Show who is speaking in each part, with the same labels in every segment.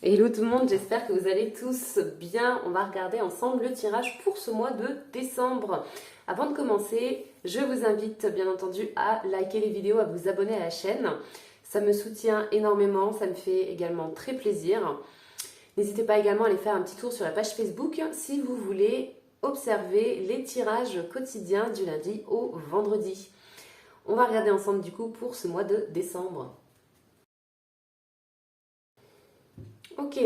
Speaker 1: Hello tout le monde, j'espère que vous allez tous bien. On va regarder ensemble le tirage pour ce mois de décembre. Avant de commencer, je vous invite bien entendu à liker les vidéos, à vous abonner à la chaîne. Ça me soutient énormément, ça me fait également très plaisir. N'hésitez pas également à aller faire un petit tour sur la page Facebook si vous voulez observer les tirages quotidiens du lundi au vendredi. On va regarder ensemble du coup pour ce mois de décembre. Ok,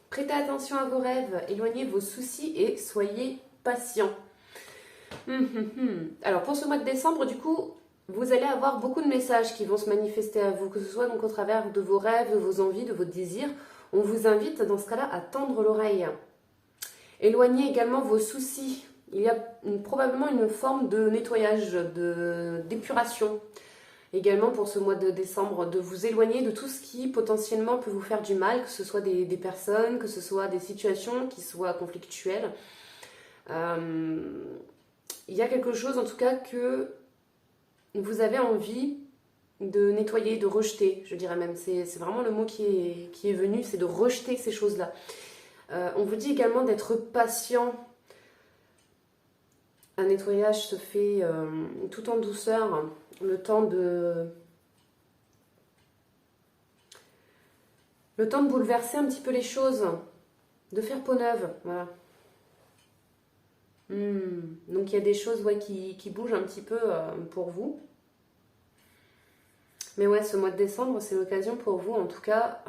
Speaker 1: prêtez attention à vos rêves, éloignez vos soucis et soyez patient. Alors pour ce mois de décembre, du coup, vous allez avoir beaucoup de messages qui vont se manifester à vous, que ce soit donc au travers de vos rêves, de vos envies, de vos désirs. On vous invite dans ce cas-là à tendre l'oreille. Éloignez également vos soucis. Il y a probablement une forme de nettoyage, d'épuration. Également pour ce mois de décembre, de vous éloigner de tout ce qui potentiellement peut vous faire du mal, que ce soit des personnes, que ce soit des situations qui soient conflictuelles. Il y a quelque chose en tout cas que vous avez envie de nettoyer, de rejeter, je dirais même. C'est vraiment le mot qui est venu, c'est de rejeter ces choses-là. On vous dit également d'être patient. Un nettoyage se fait tout en douceur, le temps de bouleverser un petit peu les choses, de faire peau neuve, voilà. Donc il y a des choses qui bougent un petit peu pour vous. Mais ouais, ce mois de décembre, c'est l'occasion pour vous, en tout cas,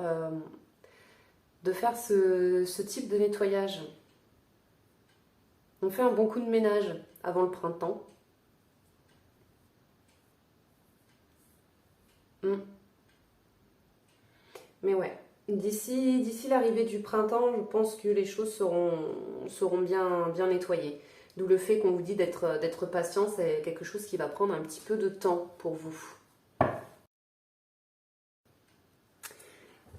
Speaker 1: de faire ce type de nettoyage. On fait un bon coup de ménage avant le printemps. Mais ouais, d'ici l'arrivée du printemps, je pense que les choses seront bien nettoyées. D'où le fait qu'on vous dit d'être patient, c'est quelque chose qui va prendre un petit peu de temps pour vous.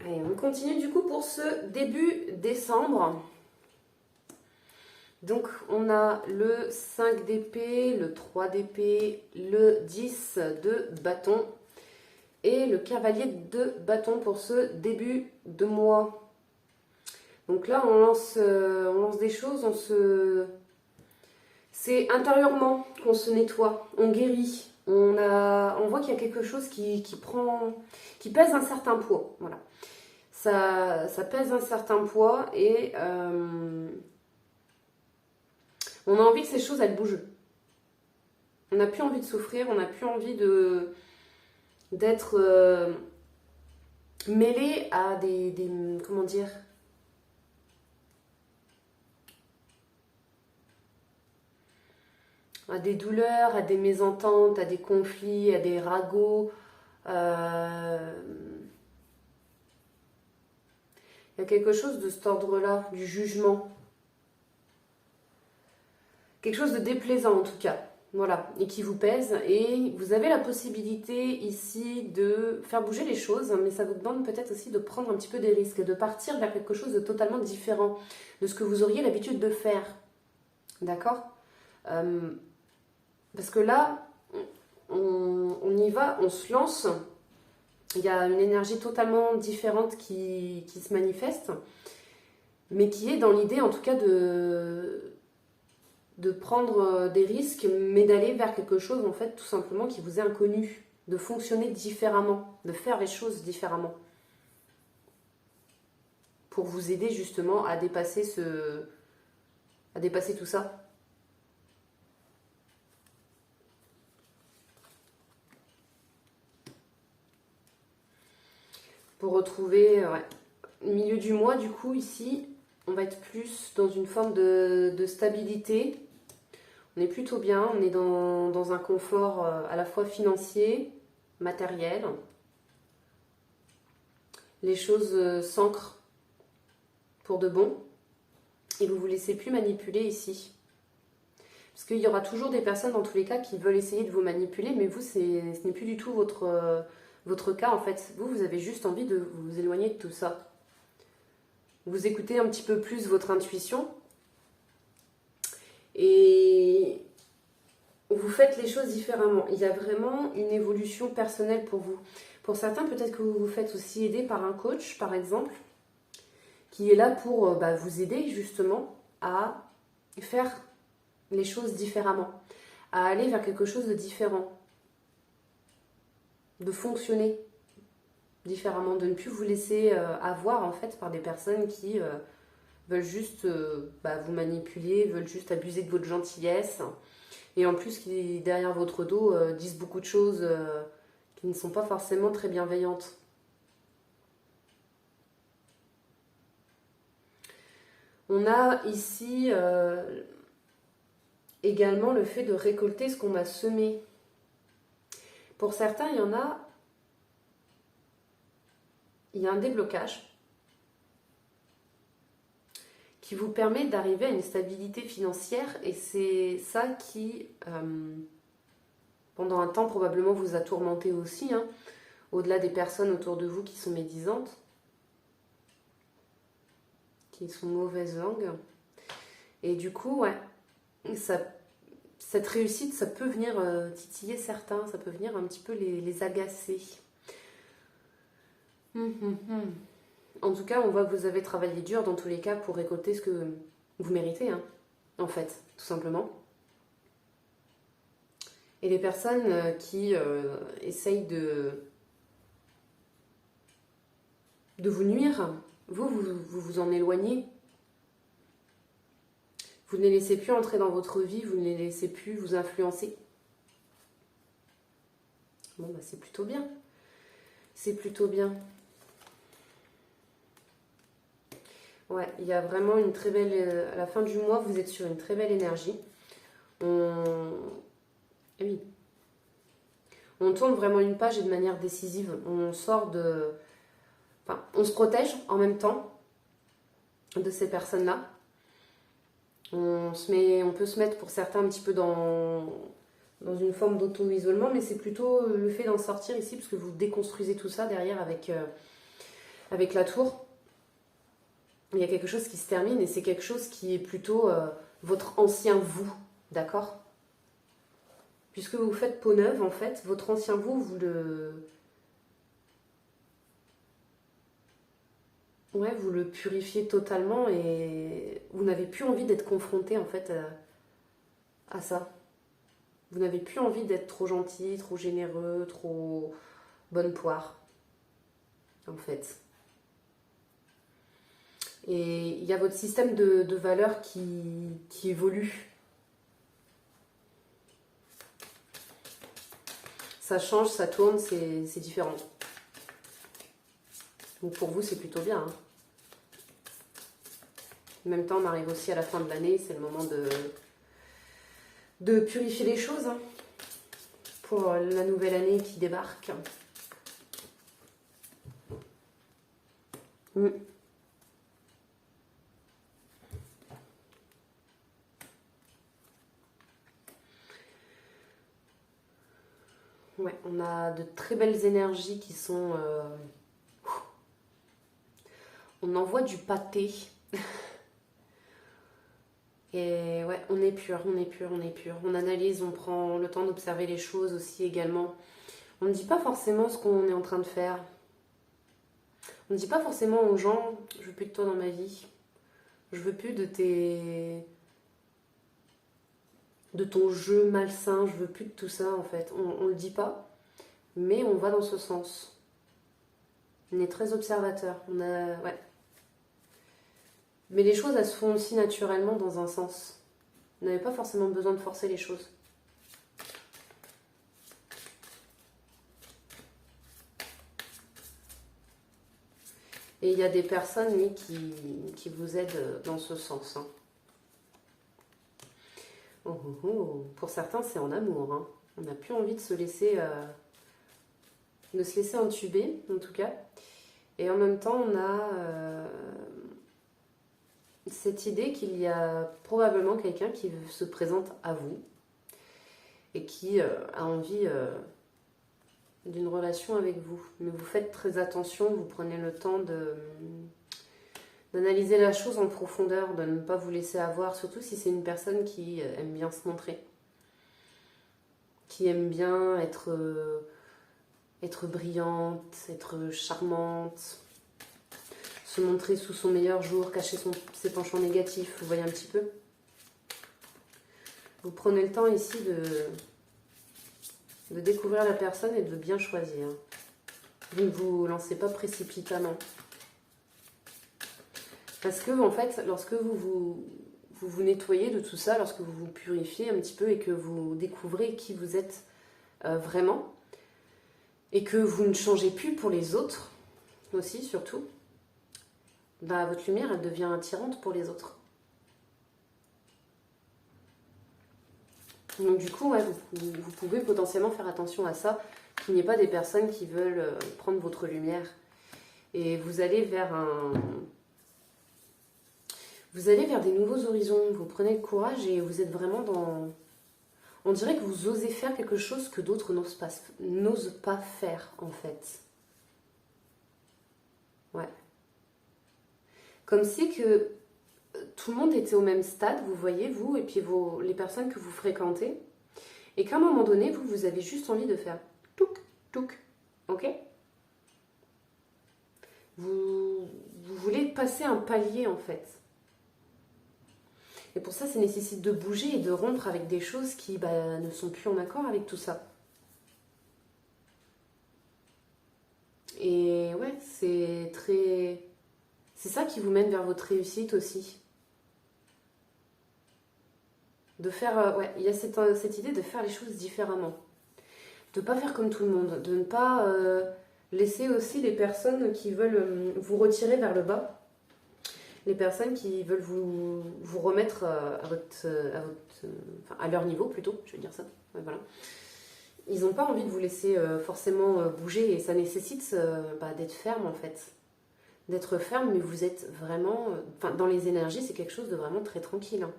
Speaker 1: Allez, on continue du coup pour ce début décembre. Donc on a le 5 d'épée, le 3 d'épée, le 10 de bâton et le cavalier de bâton pour ce début de mois. Donc là on lance des choses, c'est intérieurement qu'on se nettoie, on guérit. On voit qu'il y a quelque chose qui pèse un certain poids. Voilà. Ça pèse un certain poids et on a envie que ces choses elles bougent. On n'a plus envie de souffrir, on n'a plus envie d'être mêlé à des comment dire, à des douleurs, à des mésententes, à des conflits, à des ragots. Il y a quelque chose de cet ordre-là, du jugement. Quelque chose de déplaisant en tout cas. Voilà, et qui vous pèse. Et vous avez la possibilité ici de faire bouger les choses, mais ça vous demande peut-être aussi de prendre un petit peu des risques, de partir vers quelque chose de totalement différent de ce que vous auriez l'habitude de faire. D'accord ? Parce que là, on y va, on se lance. Il y a une énergie totalement différente qui se manifeste, mais qui est dans l'idée en tout cas de prendre des risques, mais d'aller vers quelque chose en fait tout simplement qui vous est inconnu, de fonctionner différemment, de faire les choses différemment, pour vous aider justement à dépasser tout ça. Pour retrouver milieu du mois du coup ici, on va être plus dans une forme de stabilité. On est plutôt bien, on est dans un confort à la fois financier, matériel. Les choses s'ancrent pour de bon et vous ne vous laissez plus manipuler ici. Parce qu'il y aura toujours des personnes dans tous les cas qui veulent essayer de vous manipuler, mais vous, ce n'est plus du tout votre cas en fait. Vous avez juste envie de vous éloigner de tout ça. Vous écoutez un petit peu plus votre intuition et vous faites les choses différemment. Il y a vraiment une évolution personnelle pour vous. Pour certains, peut-être que vous vous faites aussi aider par un coach, par exemple. qui est là pour vous aider justement à faire les choses différemment, à aller vers quelque chose de différent, de fonctionner différemment, de ne plus vous laisser avoir en fait par des personnes qui veulent juste vous manipuler, veulent juste abuser de votre gentillesse et en plus qui derrière votre dos disent beaucoup de choses qui ne sont pas forcément très bienveillantes. On a ici également le fait de récolter ce qu'on a semé. Pour certains, il y a un déblocage qui vous permet d'arriver à une stabilité financière et c'est ça qui, pendant un temps, probablement vous a tourmenté aussi, hein, au-delà des personnes autour de vous qui sont médisantes, qui sont mauvaise langue. Et du coup, ouais, cette réussite, ça peut venir titiller certains, ça peut venir un petit peu les agacer. En tout cas, on voit que vous avez travaillé dur dans tous les cas pour récolter ce que vous méritez, hein, en fait, tout simplement. Et les personnes qui essayent de vous nuire, vous en éloignez. Vous ne les laissez plus entrer dans votre vie, vous ne les laissez plus vous influencer. Bon, c'est plutôt bien. C'est plutôt bien. Ouais, il y a vraiment une très belle... À la fin du mois, vous êtes sur une très belle énergie. Oui. On tourne vraiment une page et de manière décisive. On sort de... Enfin, on se protège en même temps de ces personnes-là. On peut se mettre pour certains un petit peu dans une forme d'auto-isolement, mais c'est plutôt le fait d'en sortir ici, parce que vous déconstruisez tout ça derrière avec la tour. Il y a quelque chose qui se termine et c'est quelque chose qui est plutôt votre ancien vous, d'accord? Puisque vous faites peau neuve, en fait, votre ancien vous, vous le purifiez totalement et vous n'avez plus envie d'être confronté, en fait, à ça. Vous n'avez plus envie d'être trop gentil, trop généreux, trop bonne poire, en fait. Et il y a votre système de valeurs qui évolue. Ça change, ça tourne, c'est différent. Donc pour vous, c'est plutôt bien. Hein. En même temps, on arrive aussi à la fin de l'année, c'est le moment de purifier les choses hein, pour la nouvelle année qui débarque. Ouais, on a de très belles énergies qui sont... On envoie du pâté. Et ouais, on est pur, on est pur, on est pur. On analyse, on prend le temps d'observer les choses aussi également. On ne dit pas forcément ce qu'on est en train de faire. On ne dit pas forcément aux gens, je veux plus de toi dans ma vie. Je veux plus de ton jeu malsain, je veux plus de tout ça en fait. On le dit pas, mais on va dans ce sens. On est très observateur. Ouais. Mais les choses, elles se font aussi naturellement dans un sens. Vous n'avez pas forcément besoin de forcer les choses. Et il y a des personnes, oui, qui vous aident dans ce sens. Hein. Oh, oh, oh. Pour certains, c'est en amour. Hein. On n'a plus envie de se laisser entuber, en tout cas. Et en même temps, on a cette idée qu'il y a probablement quelqu'un qui se présente à vous et qui a envie d'une relation avec vous. Mais vous faites très attention, vous prenez le temps d'analyser la chose en profondeur, de ne pas vous laisser avoir, surtout si c'est une personne qui aime bien se montrer, qui aime bien être brillante, être charmante, se montrer sous son meilleur jour, cacher ses penchants négatifs, vous voyez un petit peu. Vous prenez le temps ici de découvrir la personne et de bien choisir. Vous ne vous lancez pas précipitamment. Parce que, en fait, lorsque vous nettoyez de tout ça, lorsque vous vous purifiez un petit peu et que vous découvrez qui vous êtes vraiment, et que vous ne changez plus pour les autres, aussi, surtout, bah, votre lumière, elle devient attirante pour les autres. Donc du coup, ouais, vous pouvez potentiellement faire attention à ça, qu'il n'y ait pas des personnes qui veulent prendre votre lumière. Et vous allez vers des nouveaux horizons, vous prenez le courage et vous êtes vraiment dans... On dirait que vous osez faire quelque chose que d'autres n'osent pas faire, en fait. Ouais. Comme si que tout le monde était au même stade, vous voyez, vous, et puis les personnes que vous fréquentez, et qu'à un moment donné, vous avez juste envie de faire touc, touc, ok? Vous voulez passer un palier, en fait. Et pour ça, ça nécessite de bouger et de rompre avec des choses qui ne sont plus en accord avec tout ça. Et ouais, c'est ça qui vous mène vers votre réussite aussi. De faire, il y a cette idée de faire les choses différemment. De ne pas faire comme tout le monde. De ne pas laisser aussi les personnes qui veulent vous retirer vers le bas. Les personnes qui veulent vous remettre à leur niveau plutôt, je vais dire ça. Ouais, voilà. Ils n'ont pas envie de vous laisser forcément bouger et ça nécessite d'être ferme en fait. D'être ferme, mais vous êtes vraiment... dans les énergies, c'est quelque chose de vraiment très tranquille. Hein.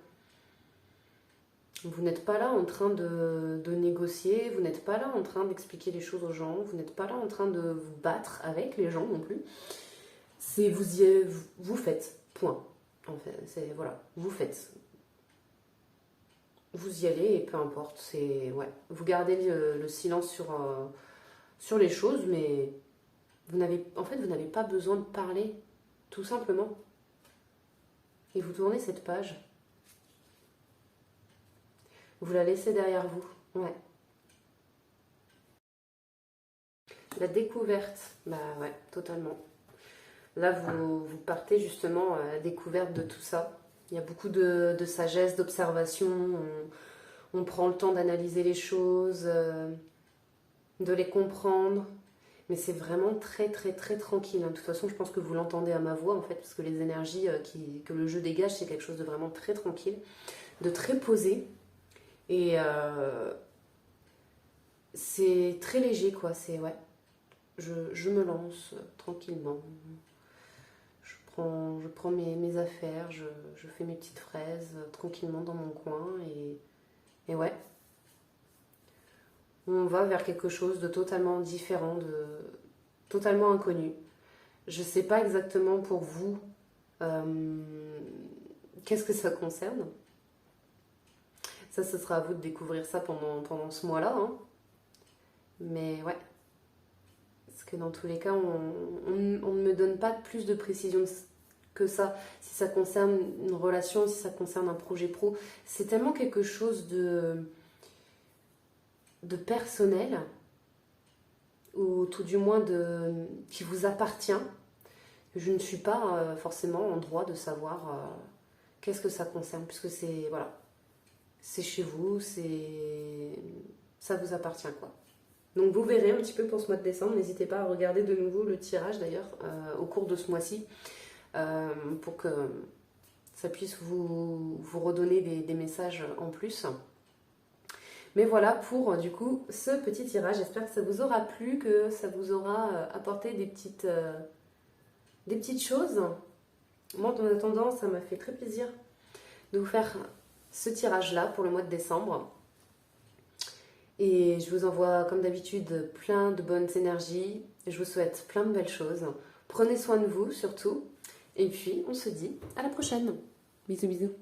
Speaker 1: Vous n'êtes pas là en train de négocier, vous n'êtes pas là en train d'expliquer les choses aux gens, vous n'êtes pas là en train de vous battre avec les gens non plus. C'est vous faites, point. En fait, c'est voilà, vous faites. Vous y allez et peu importe, c'est ouais. Vous gardez le silence sur les choses, mais vous n'avez pas besoin de parler, tout simplement. Et vous tournez cette page. Vous la laissez derrière vous. Ouais. La découverte. Bah ouais, totalement. Là, vous partez justement à la découverte de tout ça. Il y a beaucoup de sagesse, d'observation. On prend le temps d'analyser les choses, de les comprendre. Mais c'est vraiment très très très tranquille. De toute façon, je pense que vous l'entendez à ma voix en fait, parce que les énergies que le jeu dégage, c'est quelque chose de vraiment très tranquille, de très posé. Et c'est très léger quoi, c'est ouais. Je me lance tranquillement. Je prends mes affaires, je fais mes petites fraises tranquillement dans mon coin et ouais. On va vers quelque chose de totalement différent, de totalement inconnu. Je ne sais pas exactement pour vous qu'est-ce que ça concerne. Ça, ce sera à vous de découvrir ça pendant ce mois-là. Hein. Mais ouais. Parce que dans tous les cas, on ne me donne pas plus de précision que ça. Si ça concerne une relation, si ça concerne un projet pro, c'est tellement quelque chose de personnel, ou tout du moins qui vous appartient. Je ne suis pas forcément en droit de savoir qu'est-ce que ça concerne, puisque c'est voilà, c'est chez vous, ça vous appartient quoi. Donc vous verrez un petit peu pour ce mois de décembre. N'hésitez pas à regarder de nouveau le tirage d'ailleurs au cours de ce mois-ci pour que ça puisse vous redonner des messages en plus. Mais voilà pour du coup ce petit tirage. J'espère que ça vous aura plu, que ça vous aura apporté des petites choses. Moi en attendant, ça m'a fait très plaisir de vous faire ce tirage-là pour le mois de décembre. Et je vous envoie comme d'habitude plein de bonnes énergies. Je vous souhaite plein de belles choses. Prenez soin de vous surtout. Et puis on se dit à la prochaine. Bisous bisous.